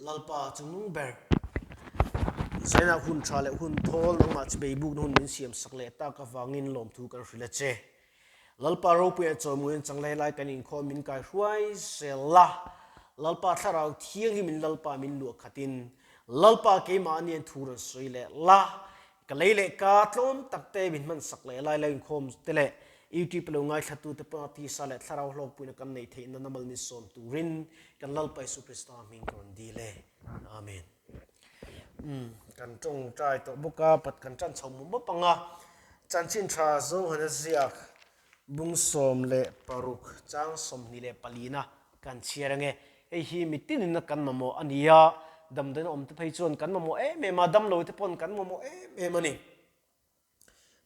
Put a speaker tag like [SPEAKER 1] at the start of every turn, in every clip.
[SPEAKER 1] lalpa chunung ber zaina hun thale hun thol nang ma chbei buk hun min siam sakle ta ka wangin lom thu kan hrila che lalpa ro pu chomuin changlai lai kan in kho min kai hruai sela lalpa tharau thiang hi min lalpa min lu khatin lalpa ke ma nian thuran soile la ka leile ka tlom takte bin man sakle lai lai khom tele youtube lo ngai thatu te party sale tharau hlok puina kan nei thein namal ni som turin kan lalpa superstar min kon dile amen kan tong trai to buka pat kan chan chom mo panga chan chin tha zo hana ziak bung som le paruk chang som ni le palina kan chiarange ei hi mitin na kan mamo ania dam den om te phei chon kan mamo me ma dam lo te pon kan mamo me mani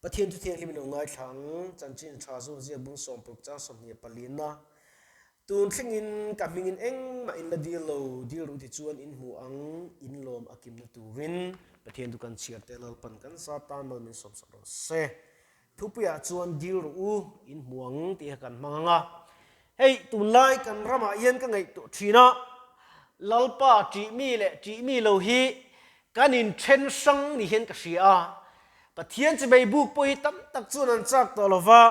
[SPEAKER 1] pathian tu thian himin ngai thang chan chin tha zo zia bung som puk chang som ni palina tun thlingin ka mingin eng ma in la dil ru ti chuan in hu ang in lom akim na turin pathian tu kan chiar te lal pan kan sa tan mal min som sa ro se thupuya chuan dil ru in muang ti kan manga hei tun lai kan rama yen ka ngai to thina lalpa ti mi lo hi kan in chen sang ni hen ka sia pathian che bei buk po hi tam tak chuan an chak to lova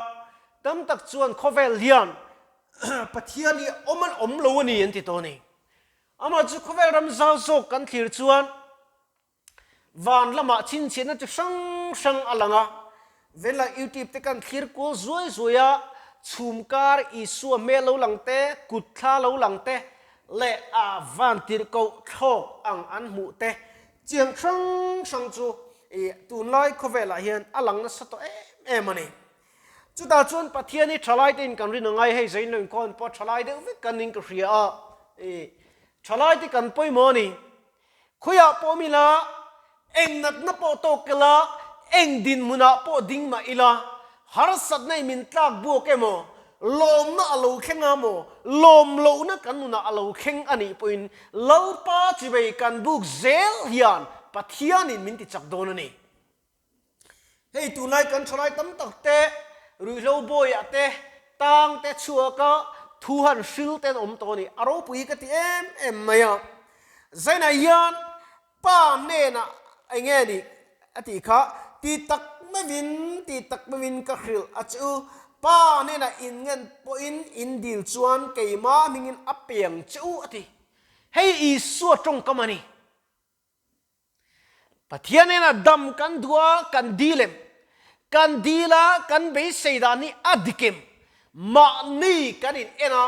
[SPEAKER 1] tam tak chuan khovel hian pathian li om lo ni an ti to ni ama chu khovel ram zau zo kan thlir chuan van lama chin chen na chu sang alanga vela youtube te kan thlir ko zoya chumkar isu me lo langte kutthla lo langte le a van tir ko thok ang an mu te chiang sang chu tun lai khovela hian alang na sato mani chu ta chuan pathian ni thalai tin kan rin ngai hei zain lo kon po thalai de vi kan ning ka ria thalai ti kan poi mo ni khuya po mi la eng nat na po to kala eng din muna po ding ma ila har sat nei min tlak bu ke mo lom na alo khenga mo lom lo na kan nu na alo kheng ani poin lalpa chi bei kan buk zel hian pathian in min ti chak don ani hei tu nai kan thalai tam tak te rui lo boy ate tang te chua ka thu han sil ten om to ni aro pui ka ti em maya zaina yan pa ne na nge ni ati kha ti tak ma win ka khil achu pa ne na in ngen po in dil chuan keima mingin apiang chu ati hei I su tong kamani pathian ne na dam kan dua kan dilem kan dila kan be seidani adikem ma ni kan in ena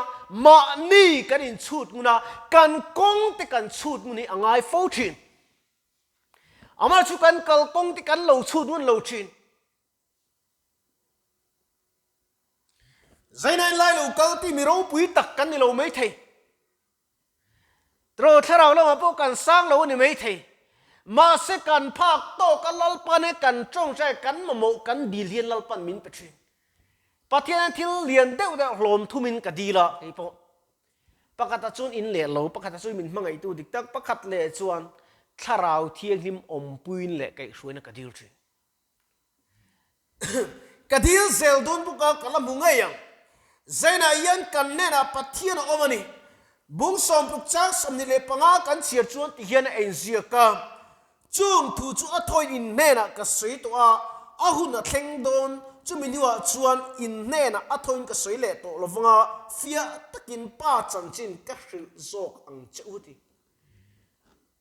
[SPEAKER 1] ma ni kan in chut nguna kan kong te kan chut nguni angai fothin ama chu kan kal kong te kan lo chut ngun lo thin zainai lai lo kal ti mi ro pui tak kan ni lo mai thei tro tharau lo ma po kan sang lo ni mai thei ma se kan phak to kan lalpan e kan chong chai kan mamo kan dil hian lalpan min pethin pathian thil lian deuh da hlom thumin ka dila ei po pakata chun in le lo pakata chu min mangai tu dik tak pakhat le chuan tharau thiang him om puin le kai hruina ka dil thin ka dil zel don buka kala mungai yang zaina yan kan ne na pathian omani bung som puk chak som ni le panga kan chiar chuan ti hian en zia ka chung thu chu athoi in ne na ka sei to a hun na thleng don chu miniwa chuan in ne na athoin ka sei le to lovanga fia takin pa chan chin ka hril zok ang cheuti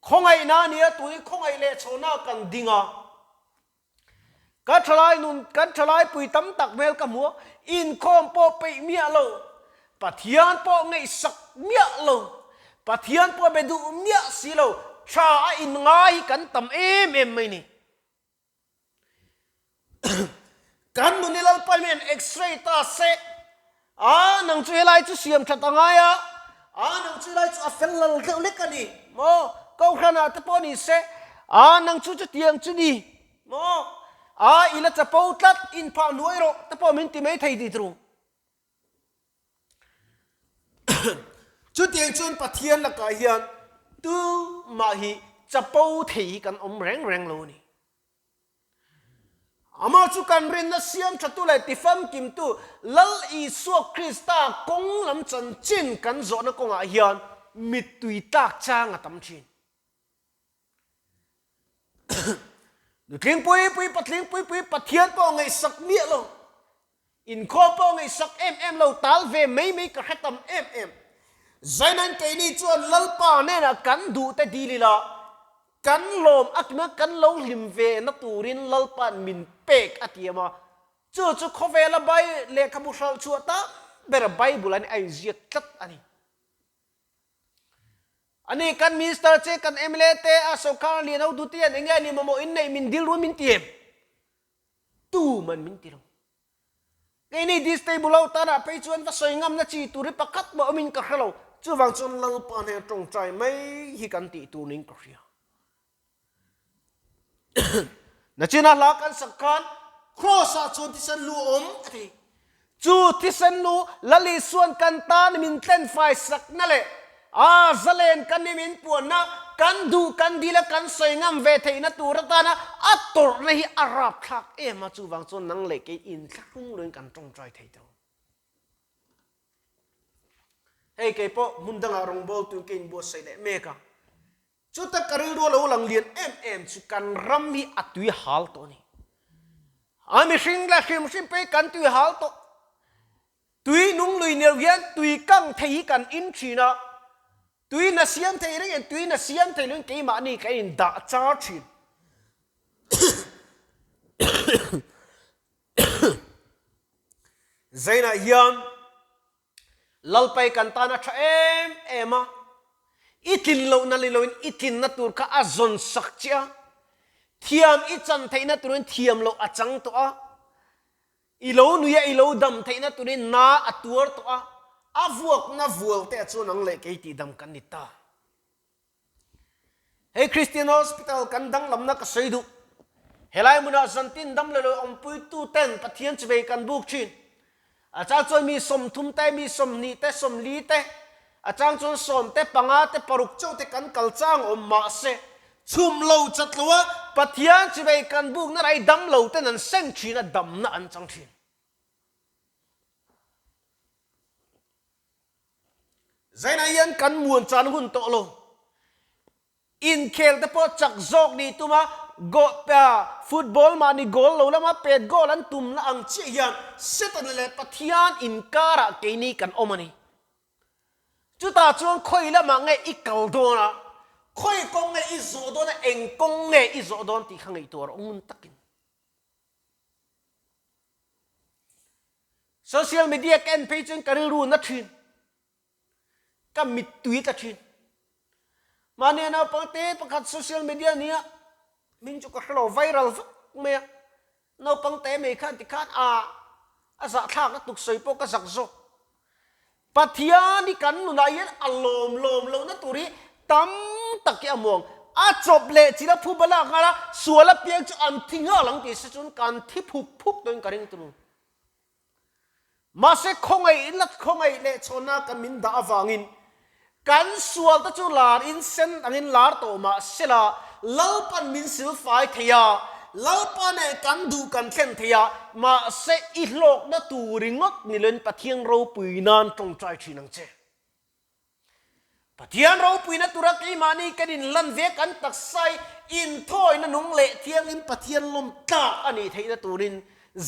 [SPEAKER 1] khongai na nia tui khongai le chona kan dinga ka thalai pui tam tak mel ka mu in khom po pe mia lo pathian po ngei sak mia lo pathian po bedu mia si lo cha in ngai kan tam em mai ni kan nu ni lal palmen x-ray ta se nang chu helai chu siam thatanga ya nang chu lai chu afel lal le kani mo ko khana te po ni se nang chu chu tiang chu ni mo ila cha po tlat in pa nuairo te po min ti mai thei di tru chu tiang chun pathian la ka hian tu ma hi chapo thei kan om reng lo ni ama chu kan rin na siam thatu lai ti fam kim tu lal I su krista kong lam chan chin kan zo na konga hian มิดตุยตากจ้างตั้มชินดูทิ้งปุยปัดทิ้งปุยปัดเทียนป้องไงสักเนี้ยเราอินข้อป้องไงสักเราตาลเวไม่กระหัตตใจนั้นไก่นี่จวนลัลปาเนี่ยนะกันดูแต่ดีลีละกันลมอักเมื่อกันเราลิมเวนัตูรินลัลปานมินเป็กอติยมาจู่ข้อเวลาใบเลขบุษราชัวตาเบรใบบุลันไอเจียตัดอันนี้กันมิสเตอร์เจกันเอเมเลเตอาสการเลียนเอาดูเตียนเองนี่มาโมอินในมินดิลรู้มินเตียมตู้มันมินติลไอ้นี่ดิสเตบุลเอาตาไปจวนว่าสวยงามนะจีตุริปกัดมาอมินกระเราจู่วางจนลัลปานเนี่ยตรงใจไม่ฮิกันติตูนิงกระเรียนั่นจีน่าลักกันสักการครอสจวนที่สันลูอมจู่ที่สันลูละลีส่วนกันตานมินเต้นไฟสักนั่นแหละจะเล่นกันนี่มินปวนนะกันดูกันดีละกันสวยงามเวทีนะตัวรัตนะอัตตร์นี่อารับทักมาจู่วางจนนังเล็กอินทักรุ่งเรืองกันตรงใจไทยตัวเฮ้ยเก็บปะมุนดังอารมณ์บอลตัวเก่งบัวใส่เด็กเมกะจุดตะการีรัวเราหลังเรียนจุดกันรำมีอัตุยฮัลตัวนี้มิสิงและสิมไปกันตุยฮัลตัวตุยนุ่งลุยเนียเวียนตุยกังเทียกันอินชีนะตุยนัสยันเทียเรื่องตุยนัสยันเทียเรื่องเกี่ยมานี่กันอินด่าจ้าชินใจน่ะยันลัลไปกันตานะมาอิทินโลนั่นเลยอิทินนัตุรข้าอาจนสักเจ้าเทียมอิจันเทนัตุรินเทียมโลอาจังตัวอีโลนุยอีโลดำเทนัตุรินนาอัตัวตัวอาวัวน่าวัวแต่ชวนนังเล็กไอตีดำกันนิตาเฮ้คริสเตียนฮอสพิทอลกันดังลำนักใส่ดูเฮลัยมุนาจันตินดำเลยอมปุยตู้เต้นปะเทียนจะไปกันบุกชินอาจารย์จอยมีสมทุมแต่มีสมนีแต่สมลีแต่อาจารย์จนสมแต่ปังอาแต่ปรุกเจ้าแต่กันกัลจ้างอมมาเสชุมเหลาจัดลัวปะเทียนจะไปกันบุกนั่นไอ้ดำเหลาแต่นั้นเส้นชีน่ะดำน่ะอันจังชีใจนายยันกันมวนจานหุ่นโตโลอินเคลแต่พอจักจอกนี่ตัวมาโกเปียฟุตบอลมานี่โกลเราแล้วมาเป็ดโกลันตุ่มน่ะอังเชียนเสตันเลยปะเทียนอินการะเกนี่กันอมันนี่จุดตาจวนค่อยละมาไงอีกเกลโดนะค่อยกงไงอีโซโดนะเองกงไงอีโซโดนที่ข้างไอตัวเราอุ้งตักินโซเชียลมีเดียกันไปจนกันรู้นัดชินก็มิดตุยตัดชินมาเนี่ยนะปกติประกาศโซเชียลมีเดียเนี่ยมินจุกเราไวรัลเมียเราปังเตะไม่ขันติขันอาสาทางก็ตุกใส่พวกกษักโซปัทยานี่กันนุนายนอารมณ์ลมเรานะตุรีตั้มตะเกียมองจบเละจีละผู้บลาการะส่วนละเพียงจะอันทิ้งหลังที่สุดการที่พุกตัวกันเองตุนมาเสกคงไอ้ลัดคงไอ้เละชนะกันมินดาฟังอินกันส่วนตะจุลาอินเซนอันนี้ลาร์โตมาเสลาเล่าปันมินสิลไฟเทียเล่าปันไอ้กันดูกันเข่นเทียมาเสอีโลกนั่ตูริงกนี่เล่นปะเทียงเราปุยนานตรงใจชินังเจปะเทียงเราปุยนั่ตุรักอีมานี่กันอินลันเวกันตักไซอินทอยนั่นงเละเทียงอินปะเทียงลมตาอันนี้เทียนั่ตุริน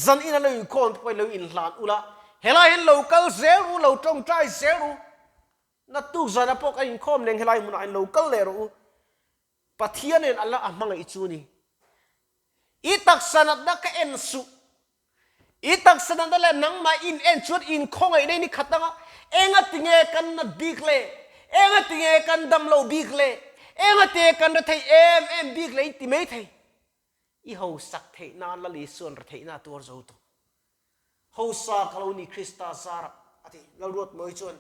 [SPEAKER 1] จันอินอะไรอยู่คนไปเลยอินลานอุละเฮลัยเห็นเราเกลเซรูเราตรงใจเซรูนั่ตุกจันพวกอินคอมเนงเฮลัยมุนอินเราเกลเลรูปะเทียนอัลละอ่ะมังอิจูนี่อีตักสนัดนักเอ็นสุอีตักสนัดนั่นแหละนังมาอินเอ็นชวดอินคงไอ้นี่ขัดตั้งเอ็งอ่ะติงเอกันนัดบีกเล่เอ็งอ่ะติงเอกันดำโลบีกเล่เอ็งอ่ะติงเอกันระเทยเอ็มบีกเล่ติไม่เทยอีเขาสักเทยนาละลิส่วนระเทยนาตัวเจ้าตัวเขาสักเรานี่คริสต์ซาร์อะที่เรารวดมือชวน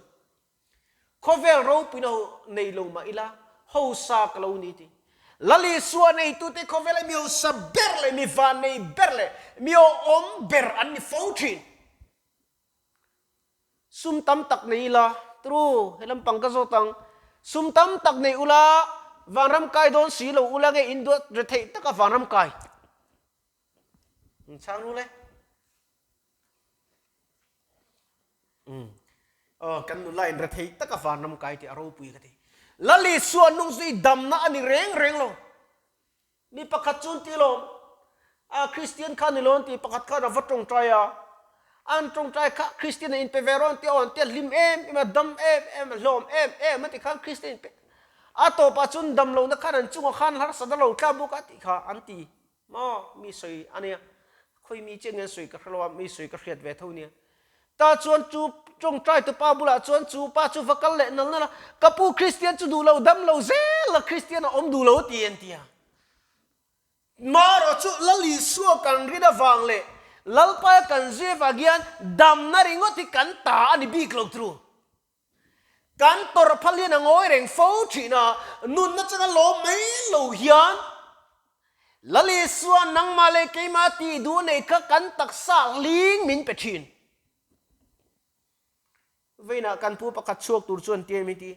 [SPEAKER 1] เขาเวลเราปีนในโลมาอีละเขาสักเรานี่ที่lalu suara itu te kau vela mio saberle mi vane berle mio ber ani faucin sum tam tak nei la tru helam pangkasotang sum tam tak nei ula vanram kai don silo ula nge indo rethei taka vanram kai chang nu le kan nu lain rethei taka vanram kai ti aro pui ka ti ละลีส่วนนุ่งสีดำนะอันนี้เร่งลงมีประคัตจุนตีลมคริสเตียนข้านิลอนตีประคัตข้าเราวัดตรงใจอันตรงใจข้าคริสเตียนอินเปเวรอนตีอ่อนตีลิมมาดำลมมันตีข้าคริสเตียนต่อปัจจุบันดำลงนักขันจุงขันหาสัตว์เราข้าบุกติข้าอันตีมีสวยอันเนี้ยคุยมีเจเงินสวยกับเรามีสวยกับเขียดเวทเท่านี้ตาชวนจูจงใจตัวป้าบุระชวนจูป้าจูฟักกันเล่นนั่นละกับผู้คริสเตียนจูดูเราดำเราเซลคริสเตียนอมดูเราเตียนเตียมาเราจูละลิสัวกันรีดาฟังเล่ลัลปากันเจฟากิอันดำนาริงอที่กันตาอันนี้บีกลงทรูกันตัวรพัลเลียนงอยเร่งฟูชีน่ะนุนนั่นจะกันโลไม่โลหิอันละลิสัวนังมาเลกิมาตีดูในกันตักซาลิงมินเปชินเวน่ากันผู้ประกาศชวกตูร์ชวนเตียมิตี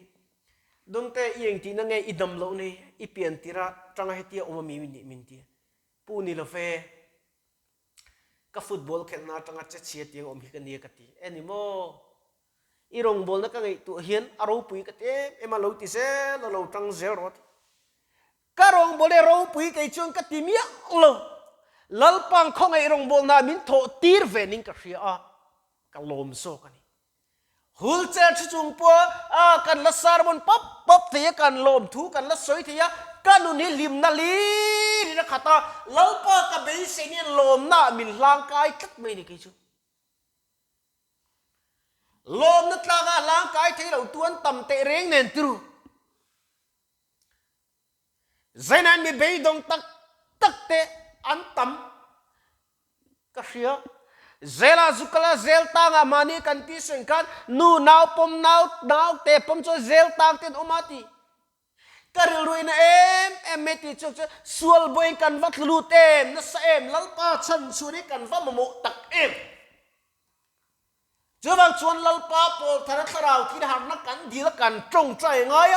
[SPEAKER 1] ดงแต่ยังที่นั่งไงอิดมโลนี่อีเปลี่ยนทีระจังให้เตียอมมีมินตีผู้นี่ละเฟกับฟุตบอลแข่งน่าจังอาจจะเชียร์เตียงอมฮิกันเนียกตีเอ็นี่โมอีรงบอลนักไงตัวเฮียนอารมณ์ปุยกตีมาโลติเซลโลจังเซลรถก็รงบอลเราปุยกันจนกตีมีอะไรลัลปังของไอรงบอลน่ามินโถตีร์เวนิงกับเชียร์กันลมโซกันฮูลเจอร์ชุงปัวกันละสารบนป๊อปเทียกันลมทูกันละสวยเทียกันนุนี่ลิมนาลีนี่นะขัดตาเล่าป้ากับเบสเนี่ยลมน่ามินร่างกายตัดไม่ได้กี่ชุลมนัดลางร่างกายที่เราตัวนั้นต่ำเตะเร่งเนินตรูเจนันมีเบยดงตักเตะอันต่ำก็เสียเซลาซุกลาเซลตังอามานีกันที่สิงกันนูนาวปมนาวเตะปมโจเซลตังเต็นอมาตีก็เรื่องนั้นเมติจุกส่วนบอยกันวัดลูเต็มนั่นเอ็มลัลปาชันส่วนนี้กันว่าโมตักเจ้าบางส่วนลัลปาโพลธนาคารที่หานักกันดีละกันจงใจง่าย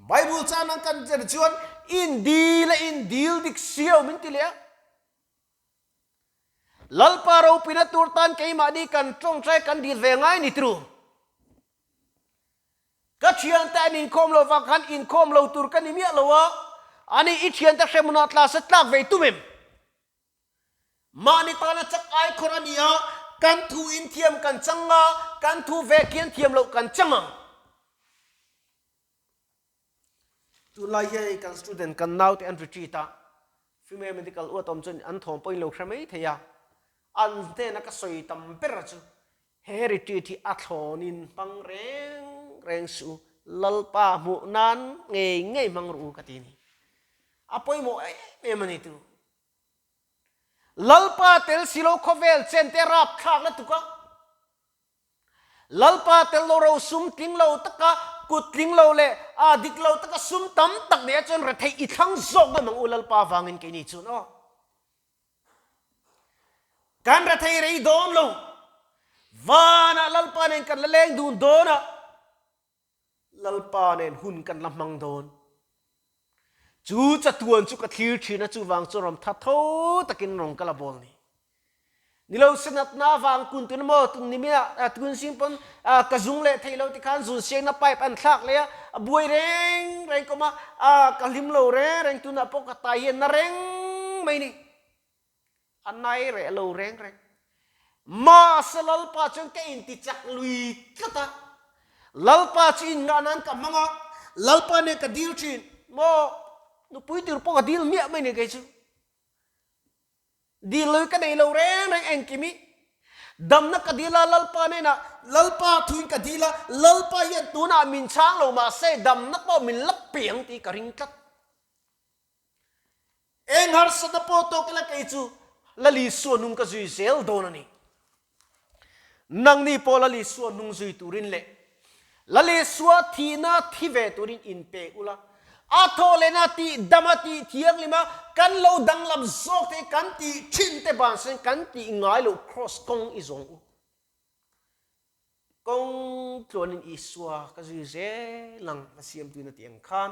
[SPEAKER 1] ไบเบิลจานักกันจะชวนอินดีและอินดีลดิกเซียวมินติเลียลัลปาเราพินาตูร์ตันเคยมาดีกันจงใจกันดีเวงไงนี่ทรูก็เชียนแต่อินคอมเราฟังกันอินคอมเราตูร์กันนี่มีอะไรวะอันนี้อิเชียนแต่เชมุนัตลาสตากเวตุมิมมานิตานะจักไอครานียกันทูอินเทียมกันจังงากันทูเวกินเทียมเรากันจังงาตุลาเยกันสตูเดนกันนาวที่อันริจิตาฟิเมดิคอลอวตอมจนอันทอมไปเราใช่ไหมเทียอันเตนักสวยตั้มเปรจูเฮริทีที่อัฐอนินปังเร่งสูลัลปาหมุนันเงยมังรูกัตินีapa yang mau memang itu lalpa tel silo kovel centerap khak na tuka lalpa tel lo ro sum ting lo taka kut ting lo le dik lo taka sum tam tak ne chon ra thei ithang zok na mang ulalpa wangin ke ni chun kan ra thei rei dom lo wana lalpa nen kan leng dun dona lalpa nen hun kan lamang donจูจะตวนจูกระทิวชีนะจูวางจูรำทัดโตตะกินรองกะละบอลนี่เราสนับหน้าวางกุนตุนโมตุนนี่มีตุนซิมปนกระจุงเละที่เราที่ขันสูเสียงนับไปปันทักเลยบวยเร่งก็มากะลิมโลเร่งตุนอปกตายเย็นนะเร่งไม่นี่อันไหนเร่โลเร่งมาสลัลปาจงแกอินติจักลุยกตาลัลปาจีนงานันกับมังลัลปาเนี่ยกดิลจีนโมนูปุยติรุปกดีลเมียไม่เนี่ยไงจูดีเลยกันในเราเร่งเองกิมิดำนักดีละลัลปาเนี่ยนะลัลปาทุนกดีละลัลปาเย็นตัวน่ะมินช้างเรามาเสดำนักบ่มินลับเปียงตีกระริงกัดเองหาสนับโปโตกิละไงจูละลิส่วนนุ่งกระจุยเซลโดนนี่นังนี่พอละลิส่วนนุ่งจุยตุรินเละละลิส่วนทีน่าที่เวตุรินอินเปอุละอาโทเลนาตีดามาตีเทียงลิมากันเราดังลำโซกเตกันตีชินเตบานเซนกันตีง่ายเรา cross กงอิจงกงตัวนี้อิสวาก็จะเจลังมาเสียมตัวนี้อังคาร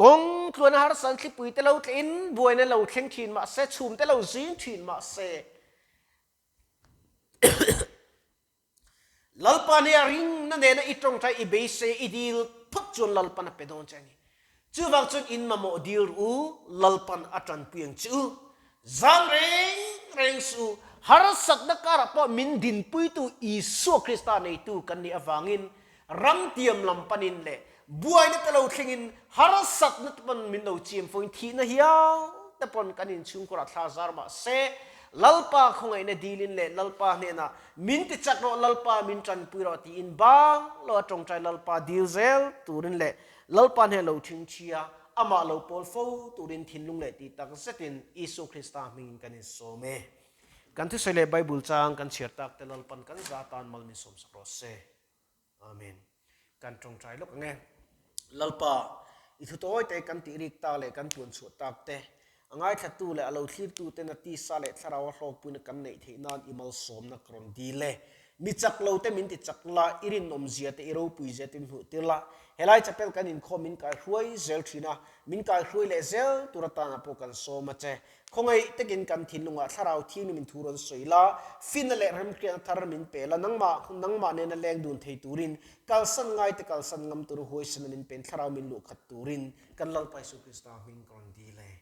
[SPEAKER 1] กงตัวนี้หาสันคลิปุยแต่เราเอ็นบวยเนี่ยเราเข่งชินมาเสชุมแต่เราจีนชินมาเสลัลปาเนียริงนั่นเองนะอีตรงใจอีเบสอีดีล phot chun lalpan a pedon changi chu wang chun in ma mo dir u lalpan atan piang chu zang reng su har sak da kara po min din pui tu isu krista nei tu kan ni awangin ram tiam lampanin le buai na talo thlingin har sak na pan min no chim foin thi na hiang ta pon kanin chung kora thla zar ma se lalpa khongai na dilin le lalpa ne na min ti chak ro lalpa min chan pui ro ti in bang lo tong chai lalpa dil zel turin le lalpa ne lo thing chia ama lo pol fo turin thin lung le ti tak setin isu krista min kan so me kan tu sele bible chang kan chiar tak te lalpan kan zatan mal mi som sakro se amen kan tong chai lok nge lalpa ithu toy te kan ti rik ta le kan pun chu tak te angai thatu le alo thlir tu te na ti sa le tharawa hlok puin kan nei theinan imal som na kron di le mi chak lo te min ti chak la irin nom zia te iro pui je tin hu te la helai chapel kan in kho min kai hruai zel thina min kai hruai le zel turata na po kan so ma che khongai tekin kan thinunga tharau thing min thuron soila fin le ram krian thar min pela nangma ne na leng dun thei turin kalsan ngai te kalsan ngam tur hoi san min pen tharau min lu khat turin kan lal pai su krista min kon di le